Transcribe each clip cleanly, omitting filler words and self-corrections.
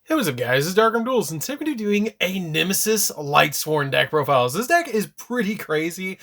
Hey, what's up guys, it's DarkArmedDuelist, and today we're going to be doing a Nemesis Lightsworn deck profiles. This deck is pretty crazy,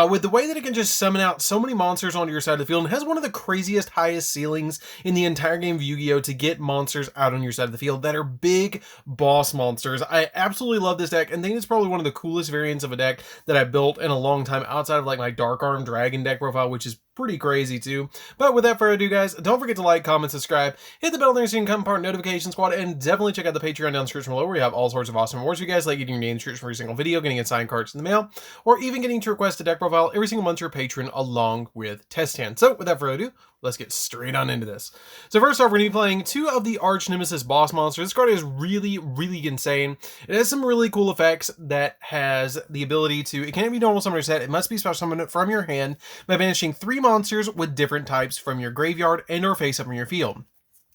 with the way that it can just summon out so many monsters onto your side of the field, and has one of the craziest, highest ceilings in the entire game of Yu-Gi-Oh! To get monsters out on your side of the field that are big boss monsters. I absolutely love this deck, and think it's probably one of the coolest variants of a deck that I built in a long time, outside of like my Dark Arm Dragon deck profile, which is pretty crazy too. But without further ado guys, don't forget to like, comment, subscribe, hit the bell there so you can become part of the notification squad, and definitely check out the Patreon down in the description below where we have all sorts of awesome rewards for you guys, like getting your name in the description for every single video, getting signed cards in the mail, or even getting to request a deck profile every single month to your patron along with test hands. So without further ado, let's get straight on into this. So first off, we're going to be playing two of the Arch Nemesis boss monsters. This card is really insane. It has some really cool effects that has the ability to, it can't be normal summon or set, it must be special summon from your hand by banishing 3 monsters with different types from your graveyard and or face up in your field,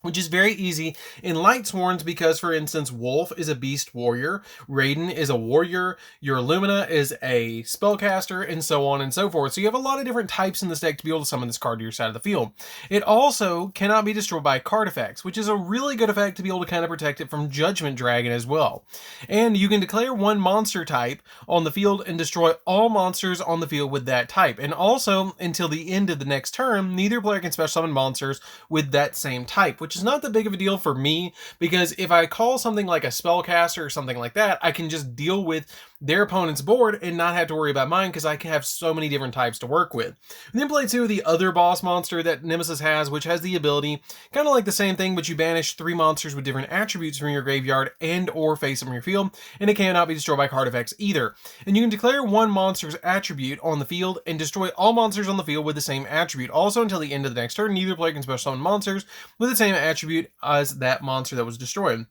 which is very easy in Lightsworns because, for instance, Wolf is a Beast Warrior, Raiden is a Warrior, your Lumina is a Spellcaster, and so on and so forth. So you have a lot of different types in this deck to be able to summon this card to your side of the field. It also cannot be destroyed by card effects, which is a really good effect to be able to kind of protect it from Judgment Dragon as well. And you can declare one monster type on the field and destroy all monsters on the field with that type. And also, until the end of the next turn, neither player can special summon monsters with that same type, which is not that big of a deal for me, because if I call something like a Spellcaster or something like that, I can just deal with their opponent's board and not have to worry about mine because I can have so many different types to work with. And then play 2 of the other boss monster that Nemesis has, which has the ability, kind of like the same thing, but you banish 3 monsters with different attributes from your graveyard and or face them in your field, and it cannot be destroyed by card effects either. And you can declare one monster's attribute on the field and destroy all monsters on the field with the same attribute. Also, until the end of the next turn, neither player can special summon monsters with the same attribute as that monster that was destroyed.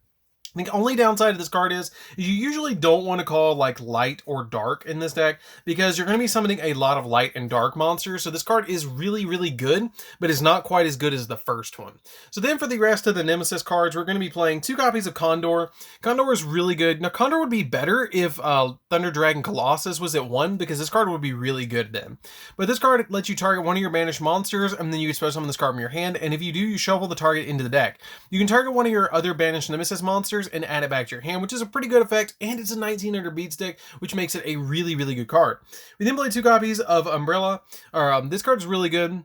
I think only downside of this card is you usually don't want to call like light or dark in this deck because you're going to be summoning a lot of light and dark monsters. So this card is really good, but it's not quite as good as the first one. So then for the rest of the Nemesis cards, we're going to be playing 2 copies of Condor. Condor is really good. Now Condor would be better if Thunder Dragon Colossus was at 1, because this card would be really good then. But this card lets you target one of your banished monsters, and then you can special summon this card from your hand, and if you do, you shuffle the target into the deck. You can target one of your other banished Nemesis monsters and add it back to your hand, which is a pretty good effect, and it's a 1900 beat stick, which makes it a really good card. We then play 2 copies of Umbrella. This card is really good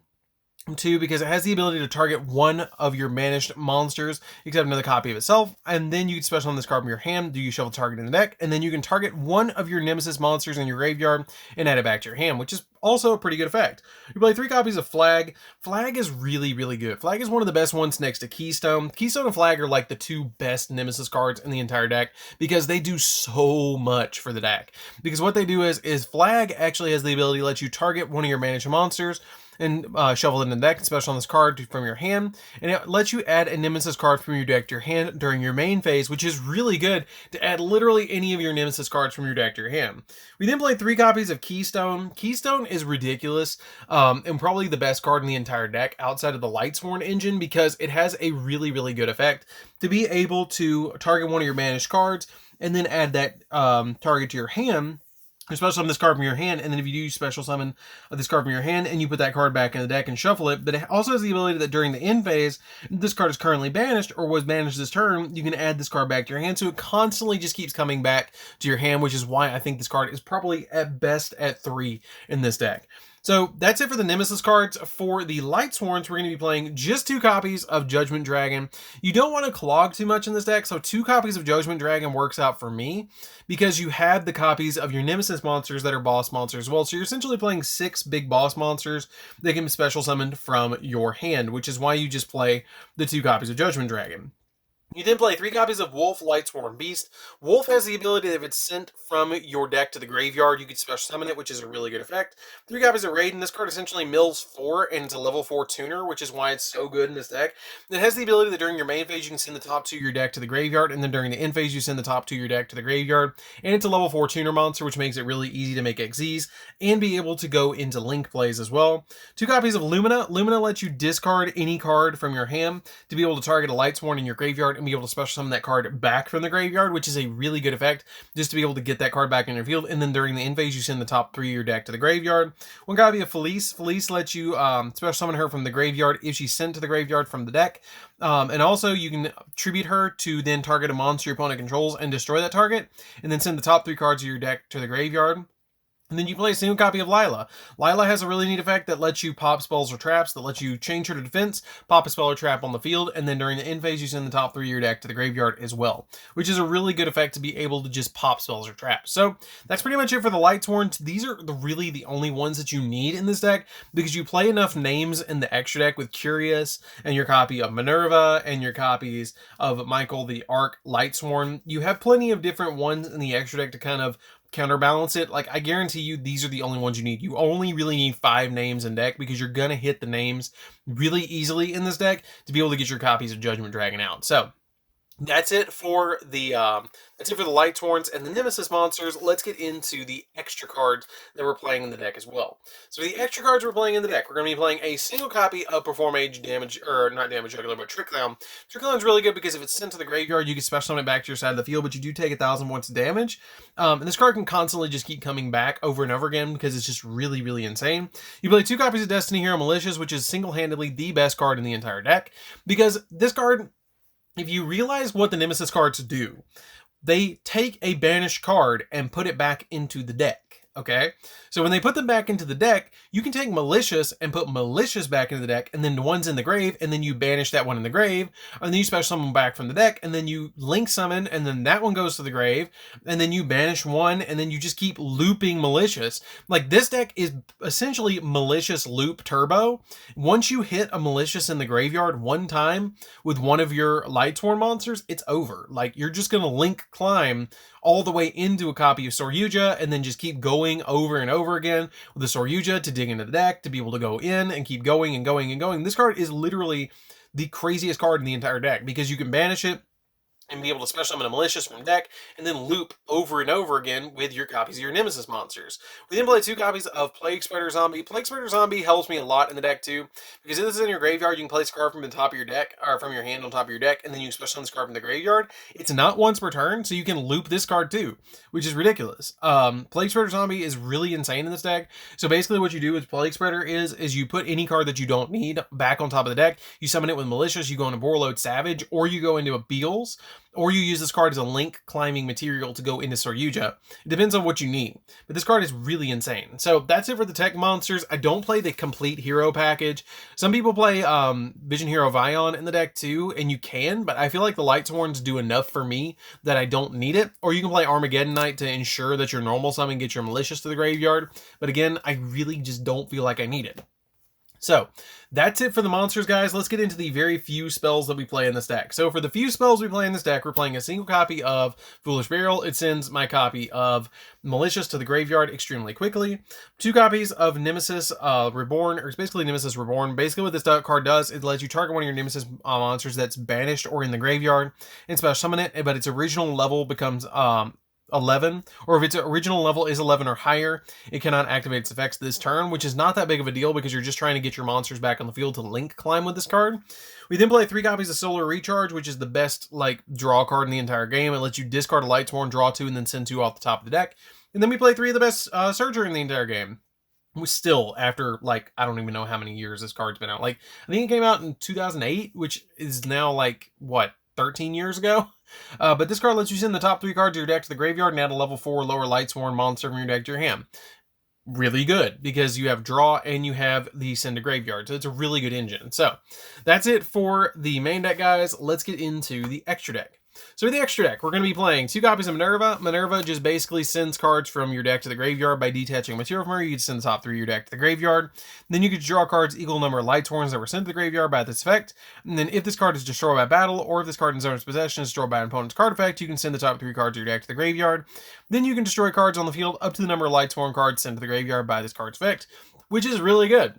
too because it has the ability to target one of your banished monsters except another copy of itself, and then you can special on this card from your hand, do you shuffle target in the deck, and then you can target one of your Nemesis monsters in your graveyard and add it back to your hand, which is also a pretty good effect. You play 3 copies of Flag. Flag is really good. Flag is one of the best ones next to Keystone. Keystone and Flag are like the 2 best Nemesis cards in the entire deck because they do so much for the deck. Because what they do is Flag actually has the ability to let you target one of your managed monsters and shuffle it in the deck and special on this card from your hand, and it lets you add a Nemesis card from your deck to your hand during your main phase, which is really good to add literally any of your Nemesis cards from your deck to your hand. We then play 3 copies of Keystone. Keystone is ridiculous, and probably the best card in the entire deck outside of the Lightsworn engine, because it has a really good effect to be able to target one of your banished cards and then add that target to your hand. You special summon this card from your hand, and then if you do special summon this card from your hand and you put that card back in the deck and shuffle it, but it also has the ability that during the end phase, this card is currently banished or was banished this turn, you can add this card back to your hand, so it constantly just keeps coming back to your hand, which is why I think this card is probably at best at 3 in this deck. So that's it for the Nemesis cards. For the Lightsworns, we're going to be playing just 2 copies of Judgment Dragon. You don't want to clog too much in this deck, so 2 copies of Judgment Dragon works out for me because you have the copies of your Nemesis monsters that are boss monsters as well. So you're essentially playing 6 big boss monsters that can be special summoned from your hand, which is why you just play the 2 copies of Judgment Dragon. You then play 3 copies of Wolf, Lightsworn Beast. Wolf has the ability that if it's sent from your deck to the graveyard, you can special summon it, which is a really good effect. 3 copies of Raiden. This card essentially mills 4, and it's a level 4 tuner, which is why it's so good in this deck. It has the ability that during your main phase, you can send the top 2 of your deck to the graveyard, and then during the end phase, you send the top 2 of your deck to the graveyard. And it's a level 4 tuner monster, which makes it really easy to make XZs and be able to go into link plays as well. 2 copies of Lumina. Lumina lets you discard any card from your hand to be able to target a Lightsworn in your graveyard and be able to special summon that card back from the graveyard, which is a really good effect, just to be able to get that card back in your field. And then during the end phase, you send the top 3 of your deck to the graveyard. One copy of Felice. Felice lets you special summon her from the graveyard if she's sent to the graveyard from the deck. And also, you can tribute her to then target a monster your opponent controls and destroy that target, and then send the top 3 cards of your deck to the graveyard. And then you play a single copy of Lila. Lila has a really neat effect that lets you pop spells or traps, that lets you change her to defense, pop a spell or trap on the field, and then during the end phase, you send the top 3 of your deck to the graveyard as well, which is a really good effect to be able to just pop spells or traps. So that's pretty much it for the Lightsworn. These are really the only ones that you need in this deck, because you play enough names in the extra deck with Curious, and your copy of Minerva, and your copies of Michael the Arc Lightsworn. You have plenty of different ones in the extra deck to kind of counterbalance it. Like, I guarantee you these are the only ones you need. You only really need 5 names in deck, because you're gonna hit the names really easily in this deck to be able to get your copies of Judgment Dragon out. So that's it for the Lightsworns and the Nemesis monsters. Let's get into the extra cards that we're playing in the deck as well. So the extra cards we're playing in the deck, we're going to be playing a single copy of Perform Age Damage, or not Damage Juggler, but Trick Clown. Trick Clown's really good because if it's sent to the graveyard, you can special summon it back to your side of the field, but you do take 1,000 points of damage. And this card can constantly just keep coming back over and over again because it's just really, really insane. You play 2 copies of Destiny Hero Malicious, which is single-handedly the best card in the entire deck, because this card, if you realize what the Nemesis cards do, they take a banished card and put it back into the deck. Okay, so when they put them back into the deck, you can take Malicious and put Malicious back into the deck, and then the one's in the grave, and then you banish that one in the grave, and then you special summon back from the deck, and then you link summon, and then that one goes to the grave, and then you banish one, and then you just keep looping Malicious. Like, this deck is essentially Malicious Loop Turbo. Once you hit a Malicious in the graveyard one time with one of your Lightsworn monsters, it's over. Like, you're just gonna link climb all the way into a copy of Yugioh, and then just keep going over and over again with the Yugioh to dig into the deck, to be able to go in and keep going and going and going. This card is literally the craziest card in the entire deck, because you can banish it and be able to special summon a Malicious from deck, and then loop over and over again with your copies of your Nemesis monsters. We then play 2 copies of Plague Spreader Zombie. Plague Spreader Zombie helps me a lot in the deck too, because if this is in your graveyard, you can place a card from the top of your deck, or from your hand on top of your deck, and then you can special summon this card from the graveyard. It's not once per turn, so you can loop this card too, which is ridiculous. Plague Spreader Zombie is really insane in this deck. So basically what you do with Plague Spreader is you put any card that you don't need back on top of the deck, you summon it with Malicious, you go into Borload Savage, or you go into a Beals, or you use this card as a link climbing material to go into Yugioh. It depends on what you need, but this card is really insane. So that's it for the tech monsters. I don't play the complete hero package. Some people play Vision Hero Vion in the deck too, and you can, but I feel like the Lightsworns do enough for me that I don't need it. Or you can play Armageddon Knight to ensure that your normal summon gets your Malicious to the graveyard, but again, I really just don't feel like I need it. So that's it for the monsters, guys. Let's get into the very few spells that we play in this deck. So for the few spells we play in this deck, we're playing a single copy of Foolish Burial. It sends my copy of Malicious to the graveyard extremely quickly. 2 copies of Nemesis Reborn, or it's basically Nemesis Reborn. Basically what this card does, it lets you target one of your Nemesis monsters that's banished or in the graveyard and special summon it, but its original level becomes 11, or if its original level is 11 or higher, it cannot activate its effects this turn, which is not that big of a deal because you're just trying to get your monsters back on the field to link climb with this card. We then play 3 copies of Solar Recharge, which is the best draw card in the entire game. It lets you discard a Lightsworn, draw 2, and then send 2 off the top of the deck. And then we play 3 of the best Surger in the entire game. We still, after I don't even know how many years this card's been out. I think it came out in 2008, which is now what, 13 years ago? But this card lets you send the top 3 cards of your deck to the graveyard and add a level 4 or lower Lightsworn monster from your deck to your hand. Really good, because you have draw and you have the send to graveyard. So it's a really good engine. So that's it for the main deck, guys. Let's get into the extra deck. So with the extra deck, we're going to be playing 2 copies of Minerva. Minerva just basically sends cards from your deck to the graveyard by detaching material from her. You can send the top 3 of your deck to the graveyard. Then you can draw cards equal number of Lightsworns that were sent to the graveyard by this effect. And then if this card is destroyed by battle, or if this card in Zoner's possession is destroyed by an opponent's card effect, you can send the top 3 cards of your deck to the graveyard. Then you can destroy cards on the field up to the number of Lightsworn cards sent to the graveyard by this card's effect, which is really good.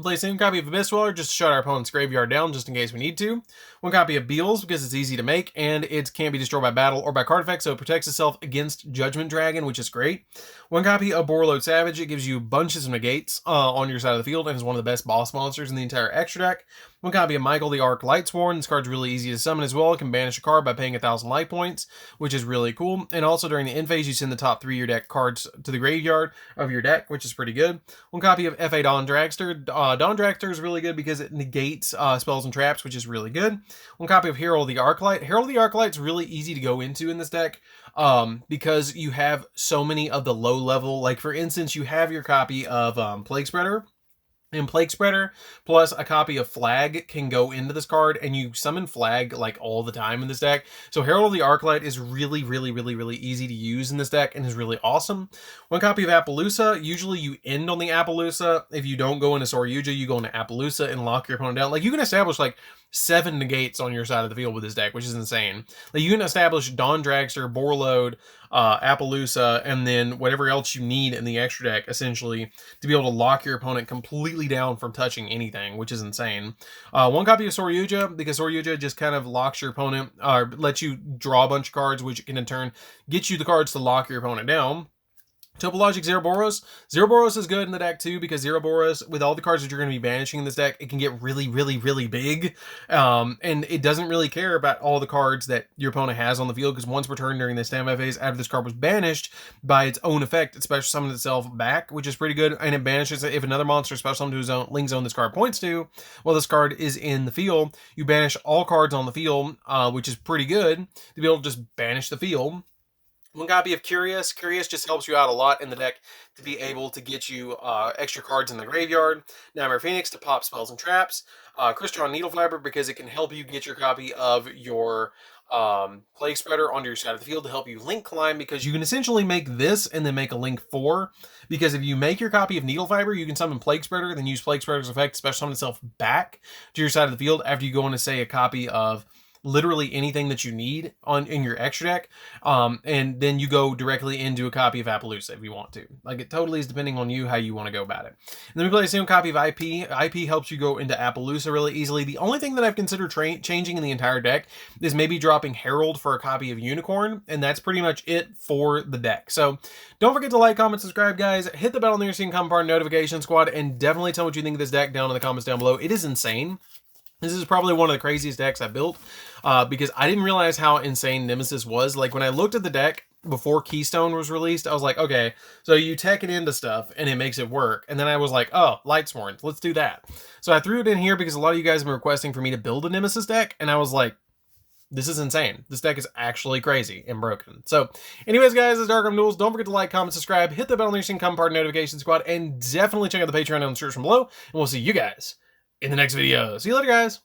Play the same copy of Abyss Dweller just to shut our opponent's graveyard down just in case we need to. 1 copy of Beals because it's easy to make and it can't be destroyed by battle or by card effect, so it protects itself against Judgment Dragon, which is great. 1 copy of Borload Savage. It gives you bunches of negates on your side of the field and is one of the best boss monsters in the entire extra deck. One copy of Michael the Arc Lightsworn. This card's really easy to summon as well. It can banish a card by paying 1,000 life points, which is really cool. And also during the end phase, you send the top 3 of your deck cards to the graveyard of your deck, which is pretty good. One copy of F.A. Dawn Dragster. Dawn Dragster is really good because it negates spells and traps, which is really good. One copy of Herald the Arclight. Herald the Arclight is really easy to go into in this deck because you have so many of the low level. Like, for instance, you have your copy of Plague Spreader. And Plague Spreader plus a copy of Flag can go into this card, and you summon Flag like all the time in this deck. So Herald of the Arclight is really easy to use in this deck and is really awesome. One copy of Appaloosa. Usually you end on the Appaloosa. If you don't go into Yugioh, you go into Appaloosa and lock your opponent down. Like, you can establish like 7 negates on your side of the field with this deck, which is insane. Like, you can establish Dawn Dragster, Borload, Appaloosa, and then whatever else you need in the extra deck, essentially, to be able to lock your opponent completely down from touching anything, which is insane. One copy of Yugioh, because Yugioh just kind of locks your opponent, or lets you draw a bunch of cards, which can in turn get you the cards to lock your opponent down. Topologic Zeroboros. Zeroboros is good in the deck too, because Zeroboros, with all the cards that you're going to be banishing in this deck, it can get really big. And it doesn't really care about all the cards that your opponent has on the field, because once per turn during the standby phase, after this card was banished, by its own effect, it special summons itself back, which is pretty good, and it banishes it if another monster special summoned to his own link zone this card points to. Well, this card is in the field. You banish all cards on the field, which is pretty good, to be able to just banish the field. One copy of Curious. Curious just helps you out a lot in the deck to be able to get you extra cards in the graveyard. Nightmare Phoenix to pop spells and traps. Crystron Needle Fiber, because it can help you get your copy of your Plague Spreader onto your side of the field to help you link climb, because you can essentially make this and then make a link 4. Because if you make your copy of Needle Fiber, you can summon Plague Spreader, then use Plague Spreader's effect to special summon itself back to your side of the field after you go into, say, a copy of literally anything that you need in your extra deck, and then you go directly into a copy of Appaloosa if you want to. Like, it totally is depending on you how you want to go about it. And then we play a single copy of IP. IP helps you go into Appaloosa really easily. The only thing that I've considered changing in the entire deck is maybe dropping Herald for a copy of Unicorn, and that's pretty much it for the deck. So don't forget to like, comment, subscribe, guys. Hit the bell on there so you can come part of Notification Squad, and definitely tell me what you think of this deck down in the comments down below. It is insane. This is probably one of the craziest decks I built, because I didn't realize how insane Nemesis was. Like, when I looked at the deck before Keystone was released, I was like, okay, so you tech it into stuff and it makes it work. And then I was like, oh, Lightsworn, let's do that. So I threw it in here because a lot of you guys have been requesting for me to build a Nemesis deck, and I was like, this is insane. This deck is actually crazy and broken. So anyways, guys, this is DarkArmedDuelist. Don't forget to like, comment, subscribe, hit the bell on your come part of Notification Squad, and definitely check out the Patreon down in the description below, and we'll see you guys in the next video. See you later, guys.